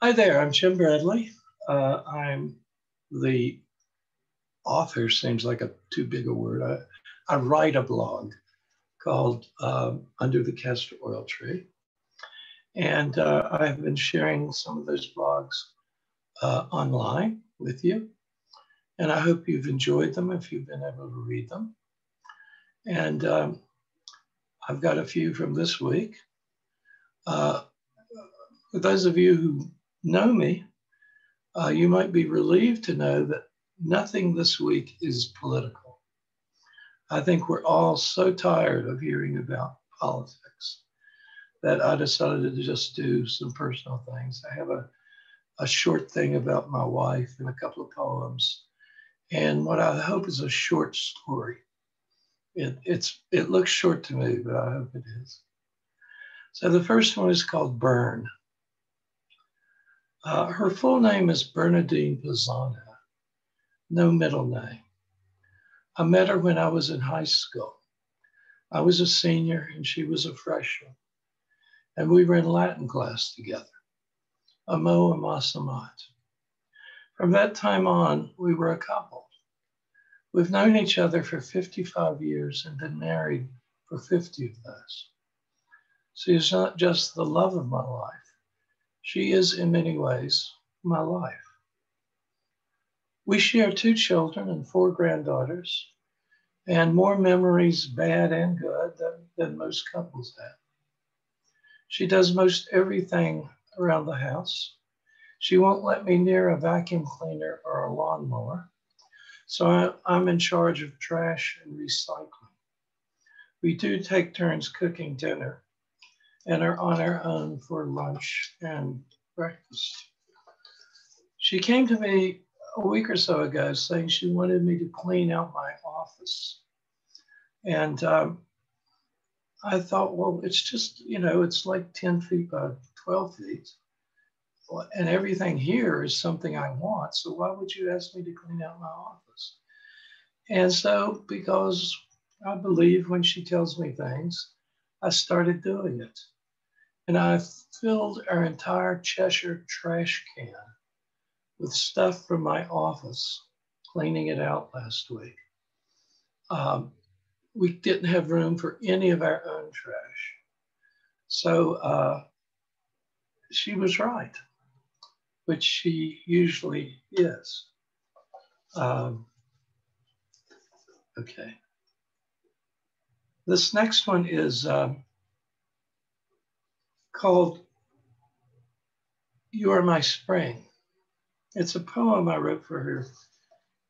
Hi there, I'm Jim Bradley. I'm the author, seems like a too big a word. I write a blog called Under the Castor Oil Tree. And I've been sharing some of those blogs online with you. And I hope you've enjoyed them if you've been able to read them. And I've got a few from this week. For those of you who know me, you might be relieved to know that nothing this week is political. I think we're all so tired of hearing about politics that I decided to just do some personal things. I have a short thing about my wife and a couple of poems, and what I hope is a short story. It looks short to me, but I hope it is. So the first one is called Burn. Her full name is Bernadine Pisano, no middle name. I met her when I was in high school. I was a senior and she was a freshman, and we were in Latin class together, amo amasamat. From that time on, we were a couple. We've known each other for 55 years and been married for 50 of those. She is not just the love of my life. She is, in many ways, my life. We share 2 children and 4 granddaughters, and more memories, bad and good, than most couples have. She does most everything around the house. She won't let me near a vacuum cleaner or a lawnmower, so I'm in charge of trash and recycling. We do take turns cooking dinner and are on our own for lunch and breakfast. She came to me a week or so ago saying she wanted me to clean out my office. And I thought, well, it's just, it's like 10 feet by 12 feet. And everything here is something I want. So why would you ask me to clean out my office? And so, because I believe when she tells me things, I started doing it. And I filled our entire Cheshire trash can with stuff from my office, cleaning it out last week. We didn't have room for any of our own trash. So she was right, which she usually is. Okay. This next one is called You Are My Spring. It's a poem I wrote for her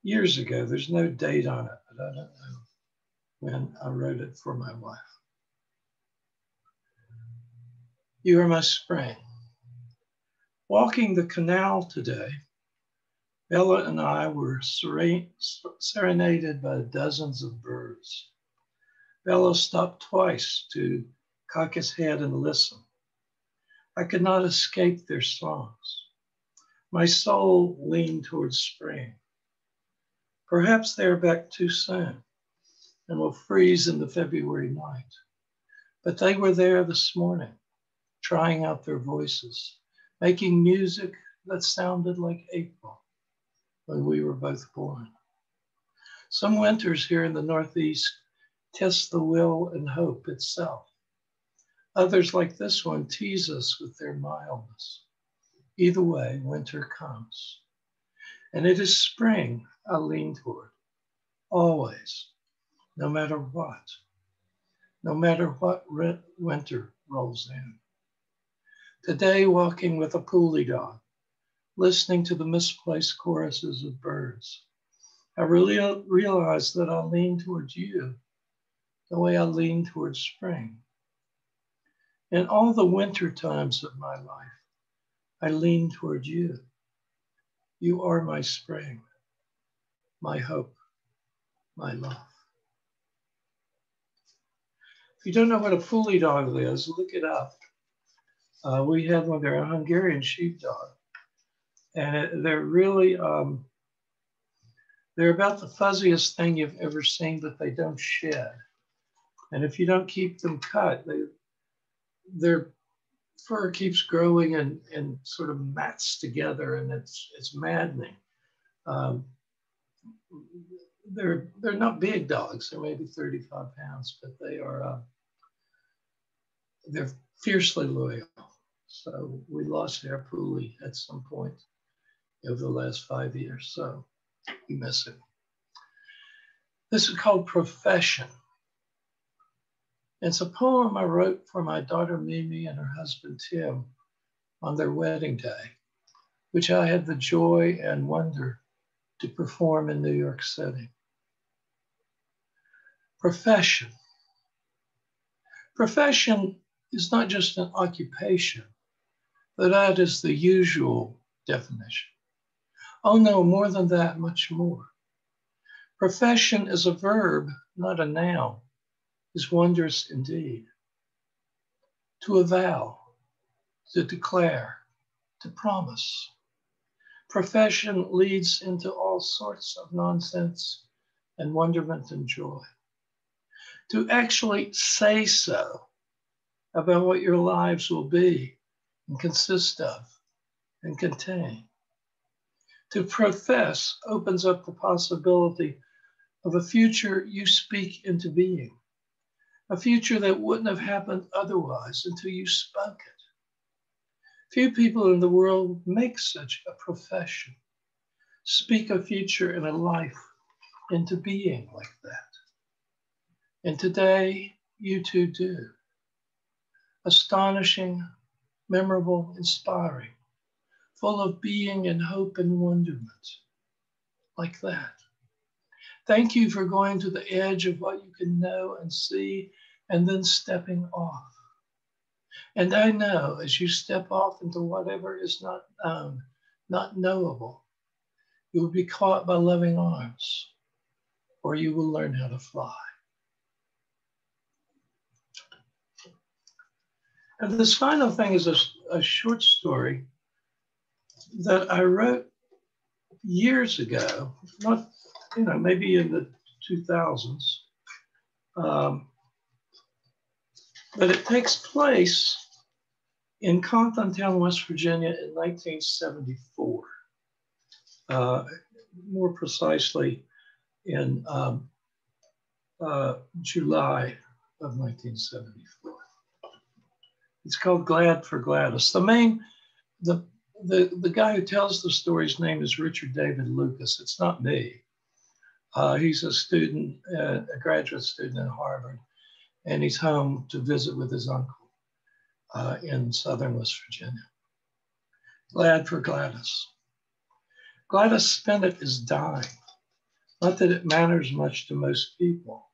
years ago. There's no date on it, but I don't know when I wrote it for my wife. You are my spring. Walking the canal today, Bella and I were serenaded by dozens of birds. Bella stopped twice to cock his head and listen. I could not escape their songs. My soul leaned towards spring. Perhaps they are back too soon and will freeze in the February night. But they were there this morning, trying out their voices, making music that sounded like April when we were both born. Some winters here in the Northeast test the will and hope itself. Others, like this one, tease us with their mildness. Either way, winter comes. And it is spring I lean toward, always, no matter what winter rolls in. Today, walking with a poolie dog, listening to the misplaced choruses of birds, I really realized that I lean towards you the way I lean towards spring. In all the winter times of my life, I lean toward you. You are my spring, my hope, my love. If you don't know what a poolie dog is, look it up. We had one, they're a Hungarian sheepdog. And they're really, they're about the fuzziest thing you've ever seen, but they don't shed. And if you don't keep them cut, they're fur keeps growing and sort of mats together, and it's maddening. Um, they're not big dogs. They're maybe 35 pounds, but they're fiercely loyal. So we lost our Pooley at some point over the last 5 years. So we miss him. This is called Profession. It's a poem I wrote for my daughter Mimi and her husband Tim on their wedding day, which I had the joy and wonder to perform in New York City. Profession. Profession is not just an occupation, but that is the usual definition. Oh no, more than that, much more. Profession is a verb, not a noun, is wondrous indeed. To avow, to declare, to promise. Profession leads into all sorts of nonsense and wonderment and joy. To actually say so about what your lives will be and consist of and contain. To profess opens up the possibility of a future you speak into being, a future that wouldn't have happened otherwise until you spoke it. Few people in the world make such a profession, speak a future and a life into being like that. And today, you too do. Astonishing, memorable, inspiring, full of being and hope and wonderment, like that. Thank you for going to the edge of what you can know and see, and then stepping off. And I know as you step off into whatever is not known, not knowable, you will be caught by loving arms, or you will learn how to fly. And this final thing is a short story that I wrote years ago, not, maybe in the 2000s. But it takes place in Conklintown, West Virginia in 1974. More precisely in July of 1974. It's called Glad for Gladys. The guy who tells the story's name is Richard David Lucas. It's not me. He's a student, a graduate student at Harvard, and he's home to visit with his uncle in southern West Virginia. Glad for Gladys. Gladys Spin It is dying. Not that it matters much to most people,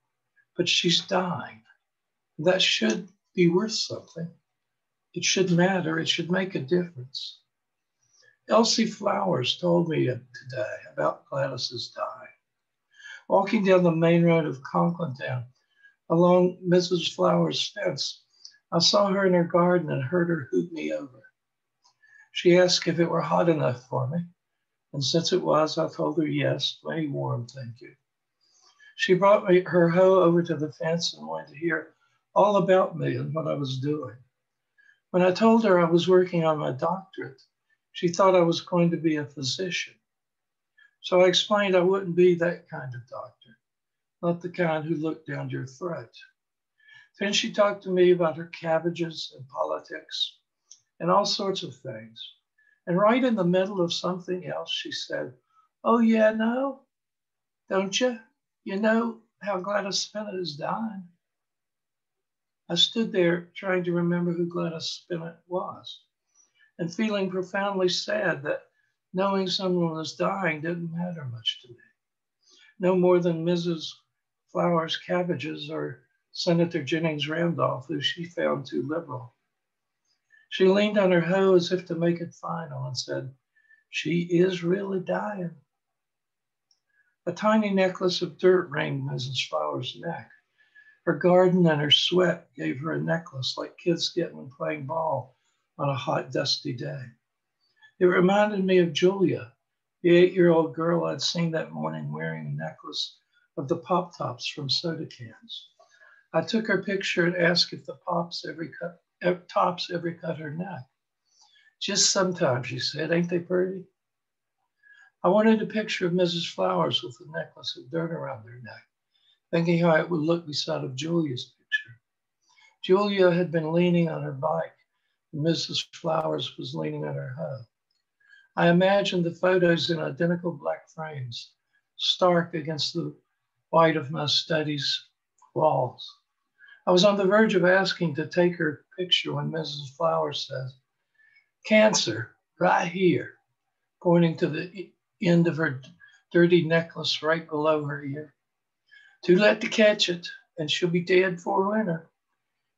but she's dying. That should be worth something. It should matter. It should make a difference. Elsie Flowers told me today about Gladys's dying. Walking down the main road of Conklintown, along Mrs. Flowers' fence, I saw her in her garden and heard her hoot me over. She asked if it were hot enough for me, and since it was, I told her yes, plenty warm, thank you. She brought me her hoe over to the fence and wanted to hear all about me and what I was doing. When I told her I was working on my doctorate, she thought I was going to be a physician. So I explained I wouldn't be that kind of doctor, not the kind who looked down your throat. Then she talked to me about her cabbages and politics and all sorts of things. And right in the middle of something else, she said, "Oh yeah, no, don't you? You know how Gladys Spin It is dying." I stood there trying to remember who Gladys Spin It was and feeling profoundly sad that knowing someone was dying didn't matter much to me. No more than Mrs. Flowers' cabbages or Senator Jennings Randolph, who she found too liberal. She leaned on her hoe as if to make it final and said, "She is really dying." A tiny necklace of dirt ringed Mrs. Flowers' neck. Her garden and her sweat gave her a necklace like kids get when playing ball on a hot, dusty day. It reminded me of Julia, the 8-year-old girl I'd seen that morning wearing a necklace of the Pop Tops from soda cans. I took her picture and asked if the Pops ever tops ever cut her neck. Just sometimes, she said. Ain't they pretty? I wanted a picture of Mrs. Flowers with a necklace of dirt around her neck, thinking how it would look beside of Julia's picture. Julia had been leaning on her bike, and Mrs. Flowers was leaning on her hoe. I imagined the photos in identical black frames, stark against the white of my study's walls. I was on the verge of asking to take her picture when Mrs. Flowers says, "Cancer, right here," pointing to the end of her dirty necklace right below her ear. "Too late to catch it, and she'll be dead before winter.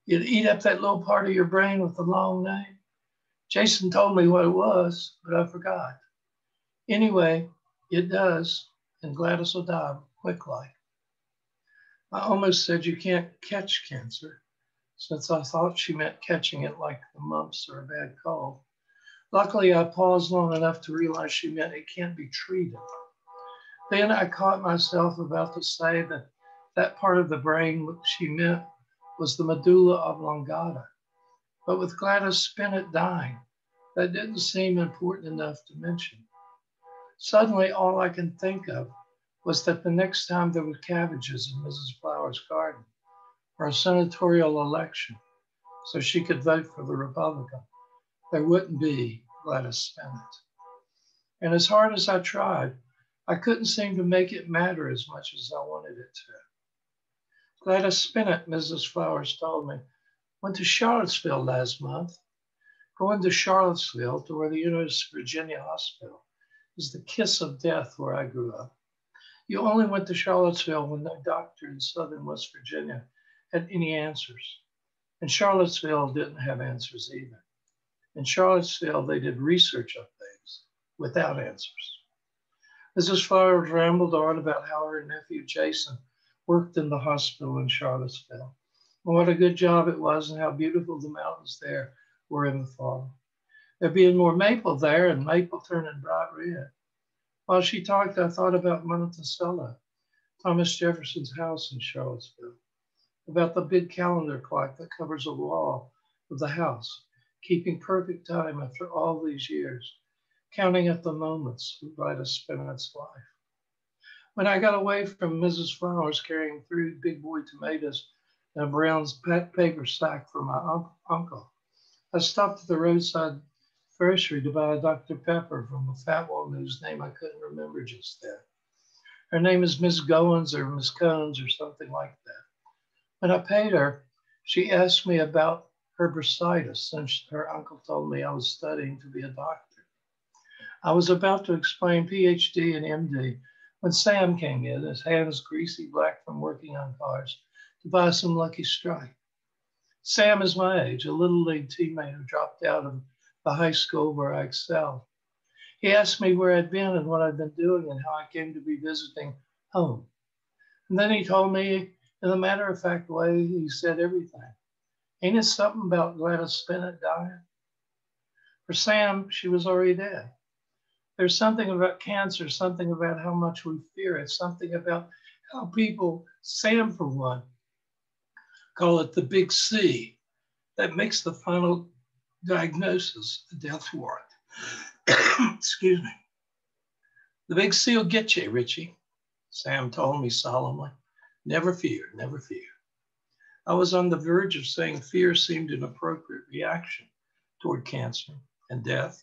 It'll eat up that little part of your brain with the long name. Jason told me what it was, but I forgot. Anyway, it does, and Gladys will die quick like." I almost said you can't catch cancer, since I thought she meant catching it like the mumps or a bad cold. Luckily, I paused long enough to realize she meant it can't be treated. Then I caught myself about to say that that part of the brain she meant was the medulla oblongata. But with Gladys Spin It dying, that didn't seem important enough to mention. Suddenly, all I can think of was that the next time there were cabbages in Mrs. Flowers' garden, or a senatorial election, so she could vote for the Republican, there wouldn't be Gladys Spin It. And as hard as I tried, I couldn't seem to make it matter as much as I wanted it to. Gladys Spin It, Mrs. Flowers told me, went to Charlottesville last month. Going to Charlottesville, to where the University of Virginia Hospital is the kiss of death where I grew up. You only went to Charlottesville when no doctor in southern West Virginia had any answers. And Charlottesville didn't have answers either. In Charlottesville, they did research of things without answers. Mrs. Flowers rambled on about how her nephew Jason worked in the hospital in Charlottesville, and what a good job it was, and how beautiful the mountains there were in the fall. There being more maple there, and maple turning bright red. While she talked, I thought about Monticello, Thomas Jefferson's house in Charlottesville, about the big calendar clock that covers a wall of the house, keeping perfect time after all these years, counting up the moments of Gladys Spin It's life. When I got away from Mrs. Flowers carrying 3 big boy tomatoes and a brown paper sack for my uncle, I stopped at the roadside grocery to buy a Dr. Pepper from a fat woman whose name I couldn't remember just then. Her name is Miss Goins or Miss Cones or something like that. When I paid her, she asked me about her bursitis, since her uncle told me I was studying to be a doctor. I was about to explain PhD and MD when Sam came in, his hands greasy black from working on cars, to buy some Lucky Strike. Sam is my age, a little league teammate who dropped out of the high school where I excelled. He asked me where I'd been and what I'd been doing and how I came to be visiting home. And then he told me, in a matter-of-fact way, he said everything. Ain't it something about Gladys Spin It dying? For Sam, she was already dead. There's something about cancer, something about how much we fear it, something about how people, Sam for one, call it the big C, that makes the final diagnosis a death warrant. Excuse me. The big C will get you, Richie, Sam told me solemnly. Never fear, never fear. I was on the verge of saying fear seemed an appropriate reaction toward cancer and death,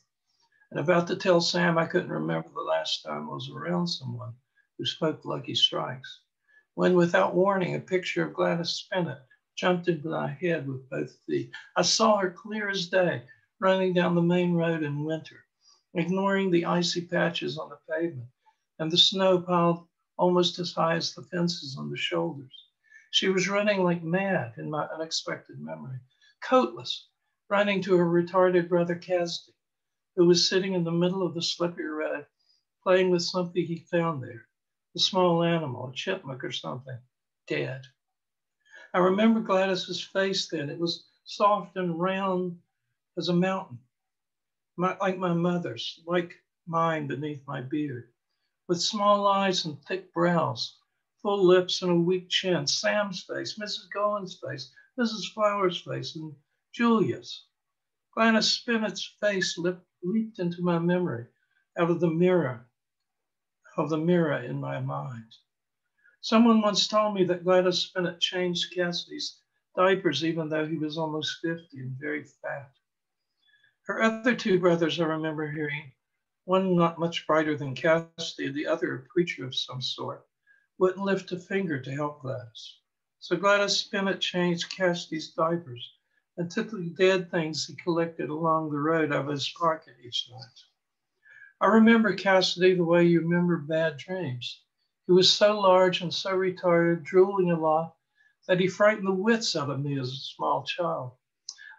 and about to tell Sam I couldn't remember the last time I was around someone who spoke Lucky Strikes, when without warning, a picture of Gladys Spin It jumped into my head with both feet. I saw her clear as day, running down the main road in winter, ignoring the icy patches on the pavement and the snow piled almost as high as the fences on the shoulders. She was running like mad in my unexpected memory, coatless, running to her retarded brother Castor, who was sitting in the middle of the slippery road, playing with something he found there, a small animal, a chipmunk or something, dead. I remember Gladys's face then. It was soft and round as a mountain, like my mother's, like mine beneath my beard, with small eyes and thick brows, full lips and a weak chin. Sam's face, Mrs. Goins' face, Mrs. Flowers' face, and Julia's. Gladys Spin It's face leaped into my memory out of the mirror in my mind. Someone once told me that Gladys Spin It changed Cassidy's diapers even though he was almost 50 and very fat. Her other two brothers, I remember hearing, one not much brighter than Cassidy, the other a preacher of some sort, wouldn't lift a finger to help Gladys. So Gladys Spin It changed Cassidy's diapers and took the dead things he collected along the road out of his pocket each night. I remember Cassidy the way you remember bad dreams. He was so large and so retarded, drooling a lot, that he frightened the wits out of me as a small child.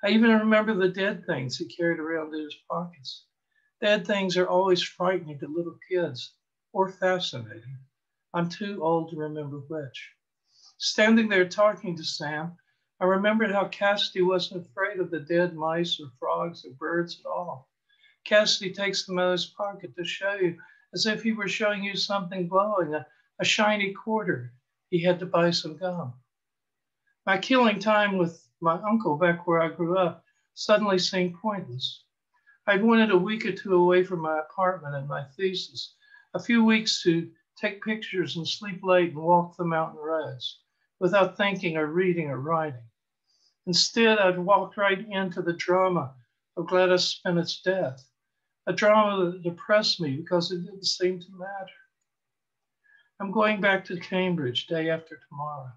I even remember the dead things he carried around in his pockets. Dead things are always frightening to little kids, or fascinating. I'm too old to remember which. Standing there talking to Sam, I remembered how Cassidy wasn't afraid of the dead mice or frogs or birds at all. Cassidy takes them out of his pocket to show you, as if he were showing you something glowing, a shiny quarter. He had to buy some gum. My killing time with my uncle back where I grew up suddenly seemed pointless. I'd wanted a week or two away from my apartment and my thesis, a few weeks to take pictures and sleep late and walk the mountain roads without thinking or reading or writing. Instead, I'd walked right into the drama of Gladys Spin It's death, a drama that depressed me because it didn't seem to matter. I'm going back to Cambridge day after tomorrow.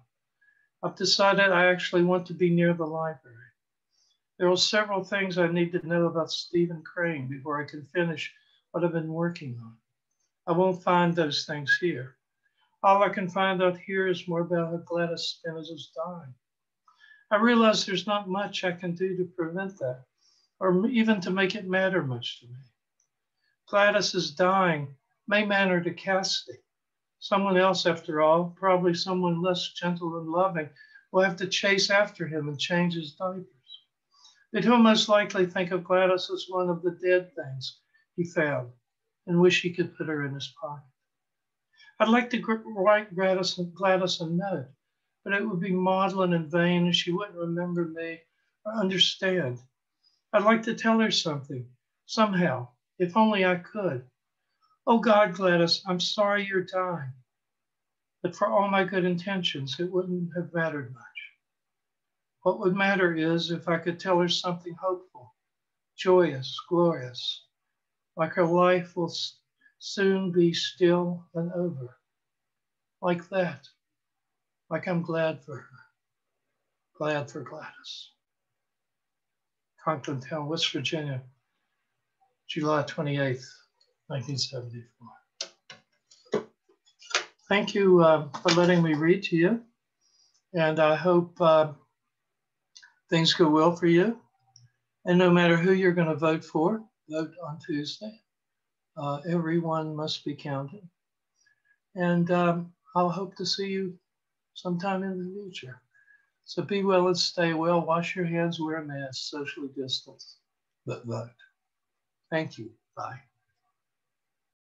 I've decided I actually want to be near the library. There are several things I need to know about Stephen Crane before I can finish what I've been working on. I won't find those things here. All I can find out here is more about how Gladys Spin It is dying. I realize there's not much I can do to prevent that, or even to make it matter much to me. Gladys is dying may matter to Cassidy. Someone else, after all, probably someone less gentle and loving, will have to chase after him and change his diapers. But he'll most likely think of Gladys as one of the dead things he found and wish he could put her in his pocket. I'd like to write Gladys a note, but it would be maudlin and vain and she wouldn't remember me or understand. I'd like to tell her something, somehow, if only I could. Oh God, Gladys, I'm sorry you're dying. But for all my good intentions, it wouldn't have mattered much. What would matter is if I could tell her something hopeful, joyous, glorious, like her life will soon be still and over. Like that, like I'm glad for her, glad for Gladys. Conklin Town, West Virginia, July 28th, 1974. Thank you for letting me read to you, and I hope things go well for you. And no matter who you're going to vote for, vote on Tuesday. Everyone must be counted. And I'll hope to see you sometime in the future. So be well and stay well. Wash your hands, wear a mask, socially distance, but vote. Thank you. Bye.